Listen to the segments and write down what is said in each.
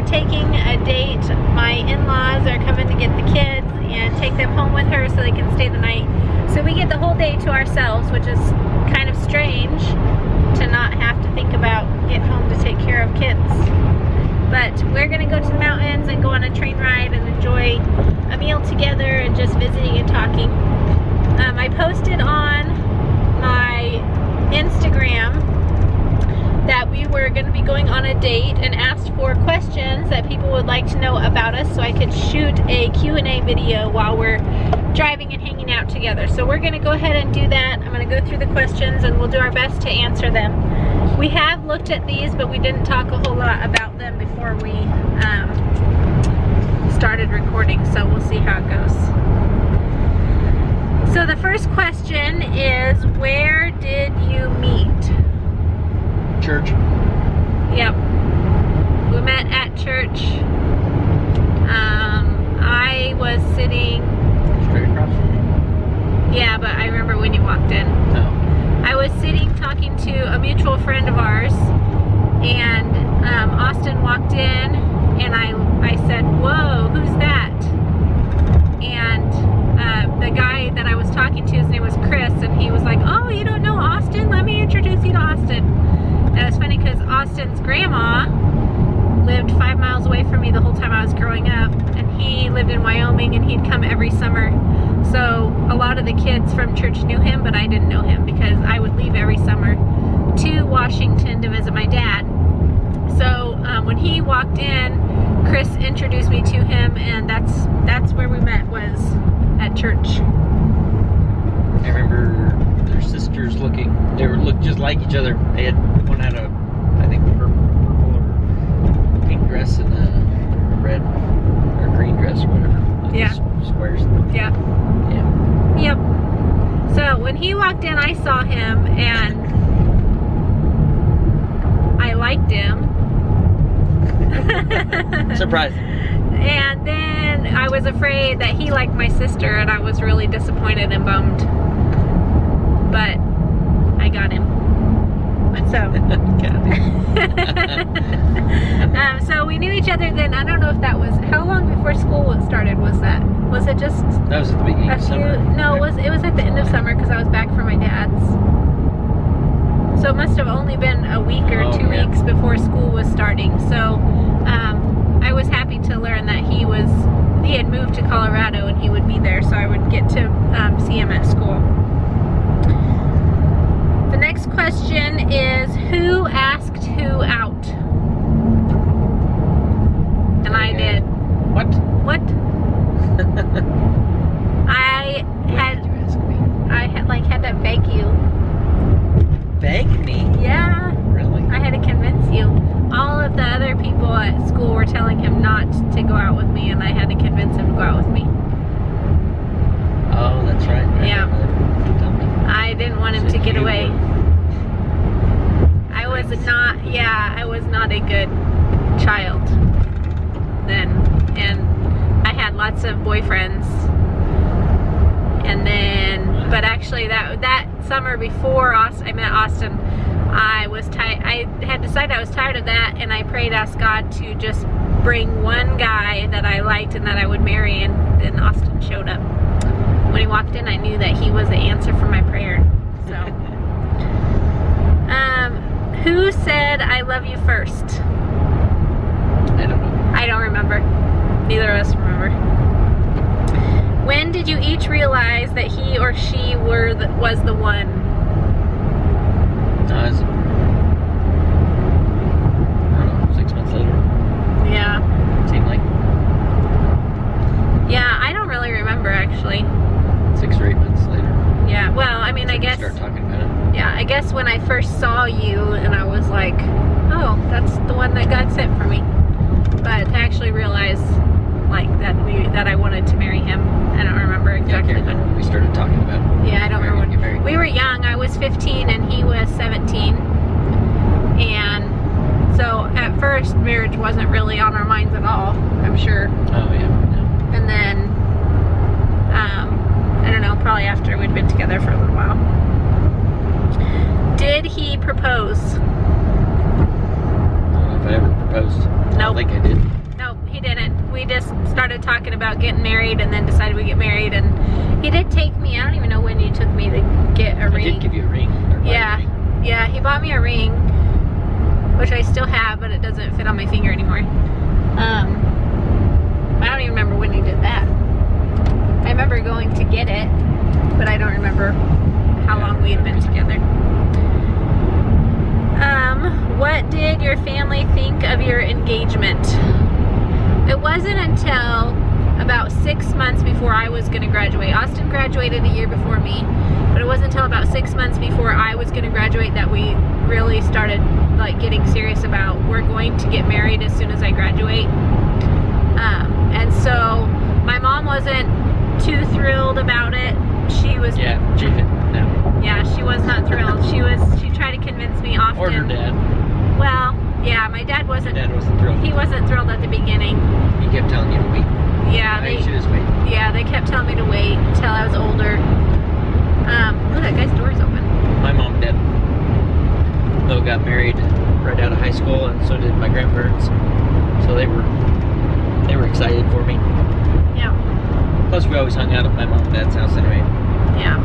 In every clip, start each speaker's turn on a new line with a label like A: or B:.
A: are taking a date. My in-laws are coming to get the kids and take them home with her so they can stay the night. So we get the whole day to ourselves, which is kind of strange to not have to think about getting home to take care of kids. But we're gonna go to the mountains and go on a train ride and enjoy a meal together and just visiting and talking. I posted on my Instagram that we were going to be going on a date and asked for questions that people would like to know about us so I could shoot a Q&A video while we're driving and hanging out together. So we're going to go ahead and do that. I'm going to go through the questions and we'll do our best to answer them. We have looked at these, but we didn't talk a whole lot about them before we started recording, so we'll see how it goes. So the first question is, where did you meet?
B: Church.
A: Yep. We met at church. I was sitting...
B: Straight across?
A: Yeah, but I remember when you walked in.
B: No.
A: I was sitting talking to a mutual friend of ours, and Austin walked in, and I said, "Whoa, who's that?" And the guy that I was talking to, his name was Chris, and he was like, "Oh, you don't know Austin? Let me introduce you to Austin." And it was funny because Austin's grandma lived 5 miles away from me the whole time I was growing up, and he lived in Wyoming, and he'd come every summer. So a lot of the kids from church knew him, but I didn't know him because I would leave every summer to Washington to visit my dad. So when he walked in, Chris introduced me to him, and that's where we met, was at church.
B: I remember their sisters they looked just like each other. They had, one had a, I think, purple or pink dress and a red or green dress or whatever. Like
A: Yeah.
B: Squares.
A: Yeah.
B: Yeah.
A: Yep. So when he walked in, I saw him, and I liked him.
B: Surprising.
A: And then I was afraid that he liked my sister, and I was really disappointed and bummed. But I got him. So. So we knew each other then. I don't know if that was, how long before school started was that? Was it just
B: That was at the beginning of summer.
A: No, it was at the end of summer because I was back from my dad's. So it must have only been a week or 2 weeks before school was starting. So I was happy to learn that he had moved to Colorado and he would be there, so I would get to see him at school. The next question is, who asked who out? And I did.
B: What?
A: What? I had to beg you.
B: Beg me?
A: Yeah.
B: Really?
A: I had to convince you. All of the other people at school were telling him not to go out with me, and I had to convince him to go out with me.
B: Oh, that's right.
A: Yeah. I didn't want him to get away. I was not a good child then, and I had lots of boyfriends. And then, but actually that summer before I met Austin, I had decided I was tired of that, and I asked God to just bring one guy that I liked and that I would marry, and then Austin showed up. When he walked in, I knew that he was the answer for my prayer. So, who said I love you first?
B: I don't know.
A: I don't remember. Neither of us remember. When did you each realize that he or she was the one?
B: I don't know, 6 months later.
A: Yeah.
B: Seemed like.
A: Yeah, I don't really remember actually.
B: 6 or 8 months later.
A: Yeah, well, I mean, I guess.
B: Start talking about it.
A: Yeah, I guess when I first saw you, and I was like, oh, that's the one that God sent for me. But to actually realize, like, that I wanted to marry him, I don't remember exactly.
B: Yeah, I can't remember when we started talking about it.
A: Yeah, I don't remember.
B: Get married.
A: We were young. I was 15 and he was 17. And so at first, marriage wasn't really on our minds at all, I'm sure.
B: Oh, yeah.
A: And then, I don't know, probably after we'd been together for a little while. Did he propose?
B: I don't know if I ever proposed. I
A: Nope.
B: don't think I did.
A: he didn't. We just started talking about getting married and then decided we'd get married. And he did take me, I don't even know when you took me to get a ring.
B: I did give you a ring.
A: Yeah, yeah, he bought me a ring, which I still have, but it doesn't fit on my finger anymore. I don't even remember when he did that. I remember going to get it, but I don't remember how long we had been together. What did your family think of your engagement? It wasn't until about 6 months before I was going to graduate. Austin graduated a year before me, but it wasn't until about 6 months before I was going to graduate that we really started like getting serious about we're going to get married as soon as I graduate. And so my mom wasn't too thrilled about it. She was yeah, she was not thrilled. She tried to convince me often.
B: Or her dad.
A: Well, yeah, my dad wasn't.
B: Dad wasn't thrilled.
A: He wasn't thrilled at the beginning.
B: He kept telling you to wait.
A: Yeah,
B: I should just wait.
A: Yeah, they kept telling me to wait until I was older. Look, that guy's door's open.
B: My mom and dad though got married right out of high school, and so did my grandparents. So they were excited for me.
A: Yeah.
B: Plus, we always hung out at my mom and dad's house anyway.
A: Yeah.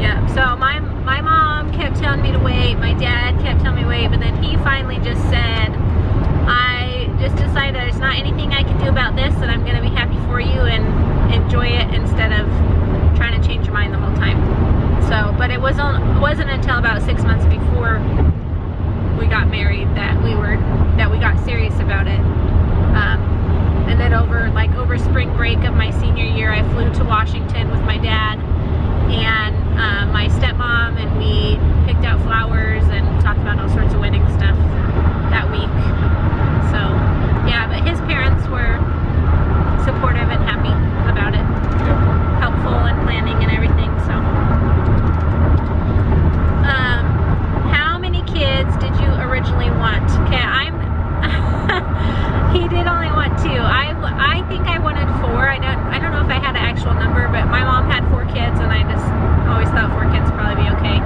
A: Yeah. So my mom kept telling me to wait. My dad kept telling me to wait, but then he finally just said, I just decided there's not anything I can do about this, and I'm going to be happy for you and enjoy it instead of trying to change your mind the whole time. So, but it wasn't until about 6 months before we got married that we got serious about it. And then over spring break of my senior year, I flew to Washington with my dad and my stepmom, and we picked out flowers and talked about all sorts of wedding stuff that week. So yeah, but his parents were supportive and happy about it.
B: Yeah.
A: Helpful in planning and everything. So how many kids did you originally want? Okay, he did only want 2. I think I wanted 4. I don't know if I had an actual number, but my mom had 4 kids, and I just always thought 4 kids would probably be okay.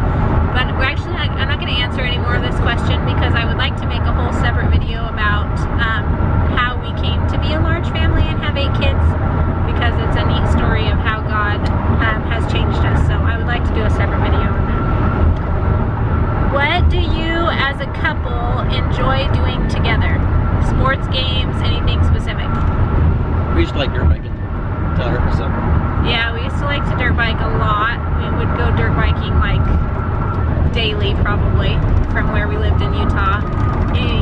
A: But I'm not going to answer any more of this question because I would like to make a whole separate video about how we came to be a large family and have 8 kids, because it's a neat story of how God has changed us. So I would like to do a separate video on that. What do you as a couple enjoy doing together? Sports, games, anything specific?
B: We used to like dirt biking till I hurt myself.
A: Yeah, we used to like to dirt bike a lot. We would go dirt biking like daily probably from where we lived in Utah.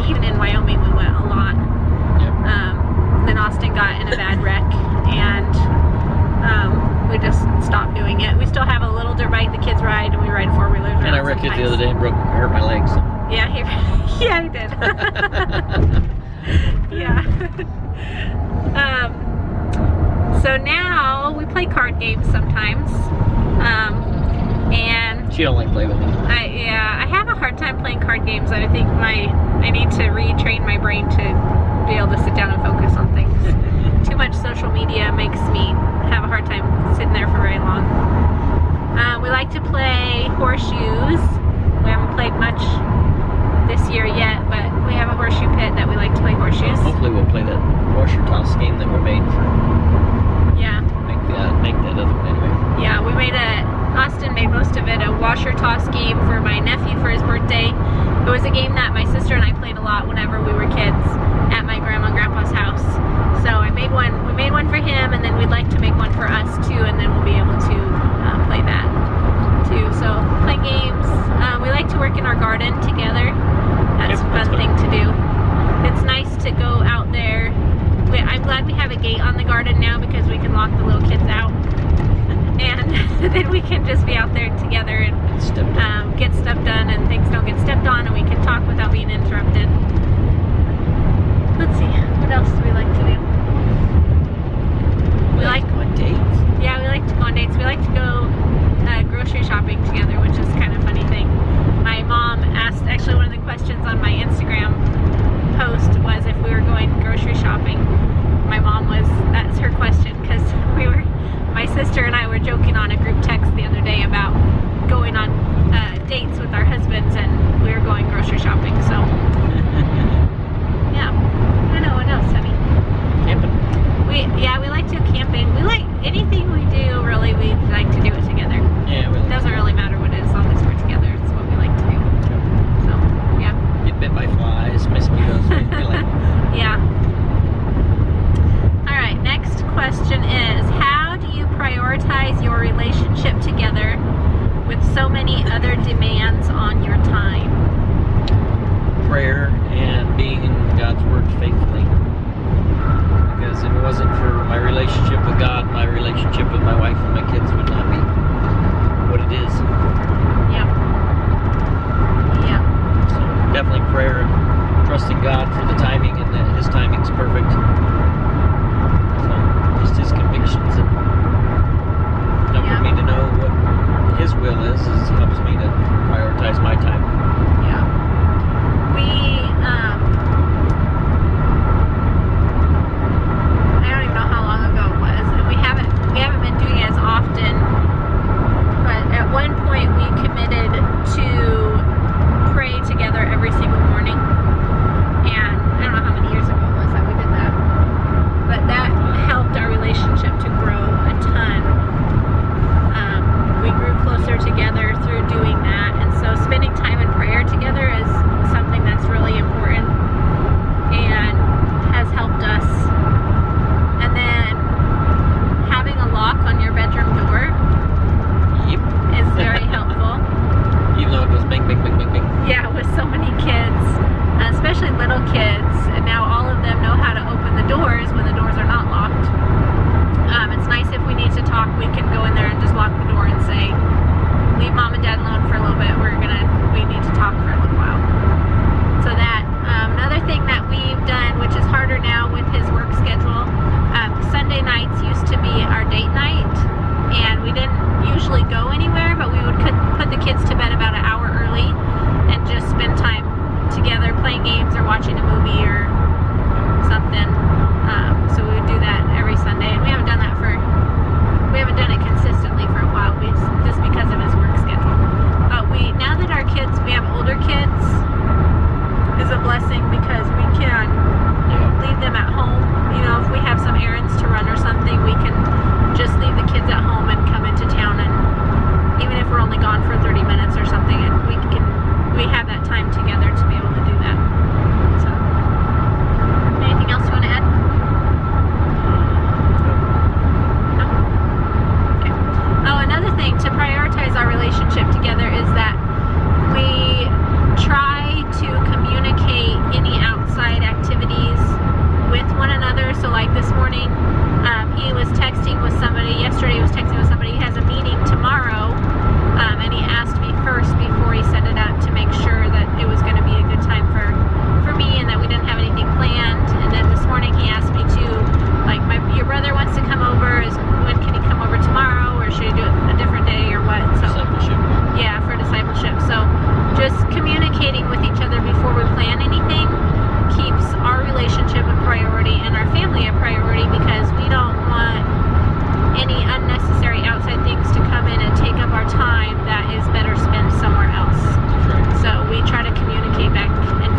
A: Even in Wyoming we went a lot.
B: Yeah.
A: Then Austin got in a bad wreck and we just stopped doing it. We still have a little dirt bike the kids ride, and we ride 4-wheelers.
B: And I wrecked it the other day and hurt my legs. So.
A: Yeah, he did. Yeah. So now we play card games sometimes. And
B: She don't like play with me.
A: I have a hard time playing card games. I think I need to retrain my brain to be able to sit down and focus on things. Too much social media makes me have a hard time sitting there for very long. We like to play horseshoes. We haven't played much this year yet, but we have a horseshoe pit that we like to play horseshoes.
B: Hopefully we'll play that washer toss game that we made for make that other one anyway.
A: Yeah, Austin made most of it, a washer toss game for my nephew for his birthday. It was a game that my sister and I played a lot whenever we were kids at my grandma and grandpa's house. So we made one for him, and then we'd like to make one for us too, and then we'll be able to play that too. So play games. We like to work in our garden together. That's a fun thing to do. It's nice to go out there. I'm glad we have a gate on the garden now because we can lock the little kids out, and then we can just be out there together and get stuff done, and things don't get stepped on, and we can talk without being interrupted. Let's see, what else do we like to do? We like
B: to go on dates.
A: Yeah, we like to go on dates. We like to go grocery shopping together, which is kind of a funny thing. My mom asked, actually one of the questions on my Instagram post was if we were going grocery shopping. That's her question, because my sister and I were joking on a group text the other day about going on dates with our husbands, and we were going grocery shopping, so yeah. I know, what else, honey?
B: timing, and that his timing's perfect. So just his convictions and helping me to know what his will is helps me to prioritize my time.
A: Yeah. We, I don't even know how long ago it was, and we haven't been doing it as often, but at one point we committed to pray together every single morning, and I don't know how many years ago it was that we did that, but that helped our relationship to grow a ton. We grew closer together through doing that, and so spending time in prayer together is something that's really important and has helped us. And then having a lock on your bedroom door
B: Yep.
A: is very helpful.
B: Even though it goes bing, bing, bing, bing, bing.
A: Yeah, with so many kids, especially little kids, and now all of them know how to open the doors when the doors are not locked. It's nice if we need to talk, we can go in there and just lock the door and say, leave mom and dad alone for a little bit, we need to talk for a little while. So that, another thing that we've done, which is harder now with his work schedule, Sunday nights used to be our date night, and we didn't usually go anywhere, but we would put the kids to bed about an hour early and just spend time together playing games or watching a movie or something. So we would do that every Sunday, and we haven't done it consistently for a while, just because of his work schedule. But now that our kids, we have older kids, is a blessing because we can leave them at home. You know, if we have some errands to run or something, we can just leave the kids at home and come into town, and even if we're only gone for 30 minutes or something, and we have that time together to be able to do that. So, anything else you want to add? No? Okay. Oh, another thing to prioritize our relationship together is that we try to communicate any outside activities with one another. So like this morning, he was texting with somebody, yesterday he was texting with somebody, he has a meeting tomorrow, and he asked me first before he set it up to make sure that it was going to be a good time for me and that we didn't have anything planned. And then this morning he asked me to, like, your brother wants to come over, when can he come over tomorrow, or should he do it a different day or what? So
B: Discipleship.
A: yeah, for discipleship. So just communicating with each other before we plan anything keeps our relationship a priority and our family a priority, because we don't want any unnecessary outside things to come in and take up our time that is better spent somewhere else.
B: That's right.
A: So we try to communicate back and